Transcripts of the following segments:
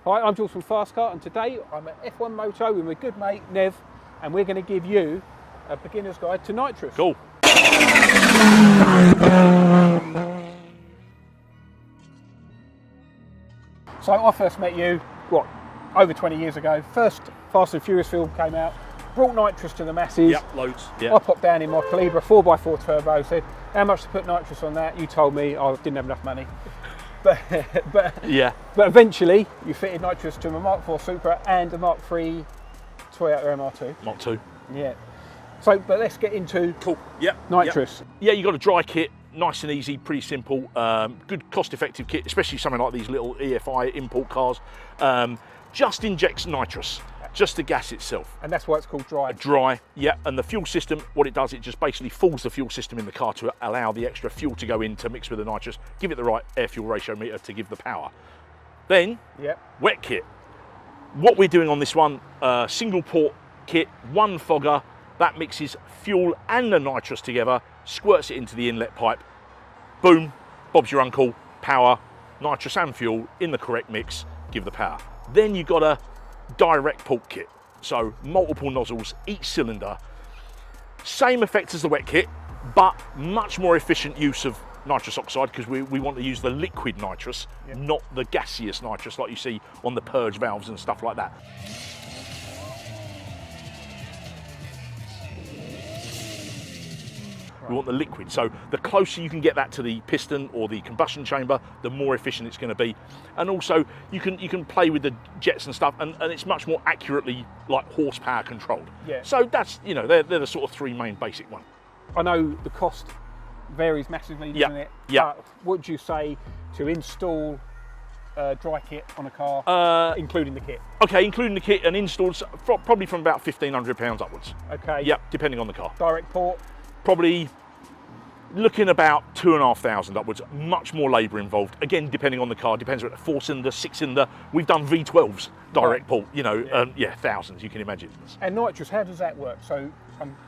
Hi, I'm Jules from Fast Car, and today I'm at F1 Moto with my good mate Nev, and we're going to give you a beginner's guide to nitrous. Cool. So I first met you, over 20 years ago. First Fast and Furious film came out, brought nitrous to the masses. Yep, loads. Yep. I popped down in my Calibra 4x4 turbo, said, how much to put nitrous on that? You told me I didn't have enough money. But eventually you fitted nitrous to my Mark IV Supra and a Mark III Toyota MR2. Mark II. Yeah. So, but let's get into nitrous. Yep. Yeah, you got a dry kit, nice and easy, pretty simple. Good cost-effective kit, especially something like these little EFI import cars. Just injects nitrous, just the gas itself. And that's why it's called dry. Dry, yeah. And the fuel system, what it does, it just basically fools the fuel system in the car to allow the extra fuel to go in to mix with the nitrous, give it the right air-fuel ratio meter to give the power. Then, wet kit. What we're doing on this one, single port kit, one fogger, that mixes fuel and the nitrous together, squirts it into the inlet pipe, boom, Bob's your uncle, power, nitrous and fuel in the correct mix, give the power. Then you've got a direct port kit, so multiple nozzles, each cylinder. Same effect as the wet kit, but much more efficient use of nitrous oxide because we want to use the liquid nitrous, not the gaseous nitrous like you see on the purge valves and stuff like that. We want the liquid, so the closer you can get that to the piston or the combustion chamber, the more efficient it's going to be. And also you can play with the jets and stuff, and it's much more accurately like horsepower controlled. Yeah. So that's, you know, they're the sort of three main basic ones. I know the cost varies massively, doesn't it? Yeah. What would you say to install a dry kit on a car, including the kit? Okay, including the kit and installs probably from about £1,500 upwards. Okay. Yep, depending on the car. Direct port? Probably looking about 2,500 upwards, much more labour involved. Again, depending on the car, depends on 4-cylinder, 6-cylinder. We've done V12s, direct port, you know, thousands, you can imagine. And nitrous, how does that work? So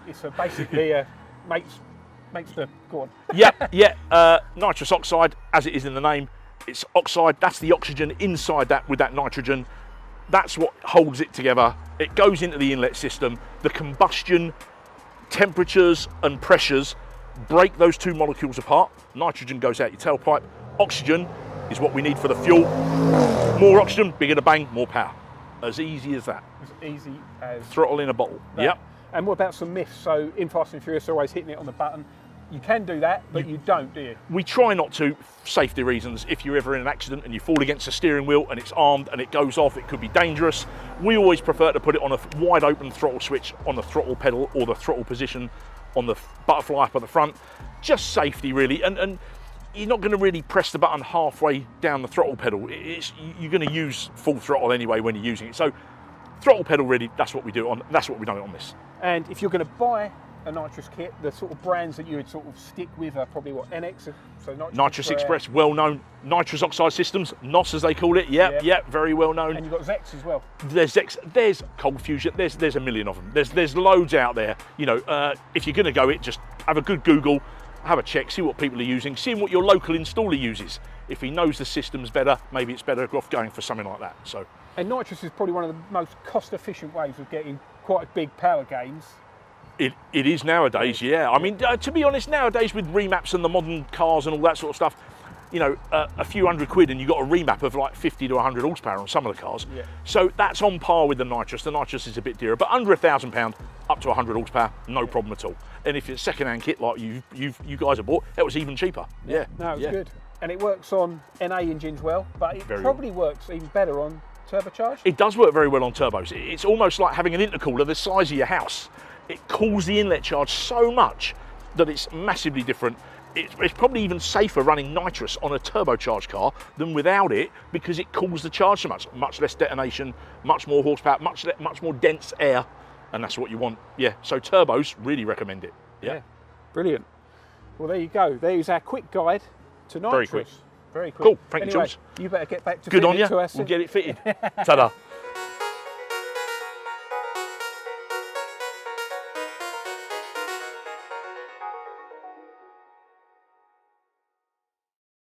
it's basically makes the, go on. Nitrous oxide, as it is in the name, it's oxide, that's the oxygen inside that with that nitrogen. That's what holds it together. It goes into the inlet system. The combustion temperatures and pressures break those two molecules apart. Nitrogen goes out your tailpipe. Oxygen is what we need for the fuel. More oxygen, bigger the bang, more power. As easy as that. As easy as throttle in a bottle. That. Yep. And what about some myths? So in Fast and Furious, they're always hitting it on the button. You can do that, but you don't, do you? We try not to, safety reasons. If you're ever in an accident and you fall against a steering wheel and it's armed and it goes off, it could be dangerous. We always prefer to put it on a wide open throttle switch on the throttle pedal or the throttle position on the butterfly up at the front. Just safety, really. And you're not going to really press the button halfway down the throttle pedal. You're going to use full throttle anyway when you're using it. So throttle pedal, really, that's what we do on. That's what we've done on this. And if you're going to buy a nitrous kit, the sort of brands that you would sort of stick with are probably what, NX, so Nitrous Express, well known. Nitrous oxide systems, NOS as they call it. Yep, very well known. And you've got Zex as well. There's Zex, there's Cold Fusion, there's a million of them. There's loads out there. You know, if you're going to go it, just have a good Google, have a check, see what people are using, see what your local installer uses. If he knows the system's better, maybe it's better off going for something like that. So. And nitrous is probably one of the most cost-efficient ways of getting quite big power gains. It is nowadays, yeah. I mean, to be honest, nowadays with remaps and the modern cars and all that sort of stuff, you know, a few £100 and you've got a remap of like 50 to 100 horsepower on some of the cars. Yeah. So that's on par with the nitrous. The nitrous is a bit dearer, but under £1,000 up to 100 horsepower, no problem at all. And if it's second-hand kit like you guys have bought, it was even cheaper. Yeah. No, it's good. And it works on NA engines well, but it probably works even better on turbocharged. It does work very well on turbos. It's almost like having an intercooler the size of your house. It cools the inlet charge so much that it's massively different. It's probably even safer running nitrous on a turbocharged car than without it because it cools the charge so much. Much less detonation, much more horsepower, much more dense air, and that's what you want. Yeah, so turbos, really recommend it. Yeah. Brilliant. Well, there you go. There's our quick guide to nitrous. Very quick. Very quick. Cool, thank you, Anyway, Jules. you better get back to Good on fitting you. to us. We'll get it fitted. Ta-da.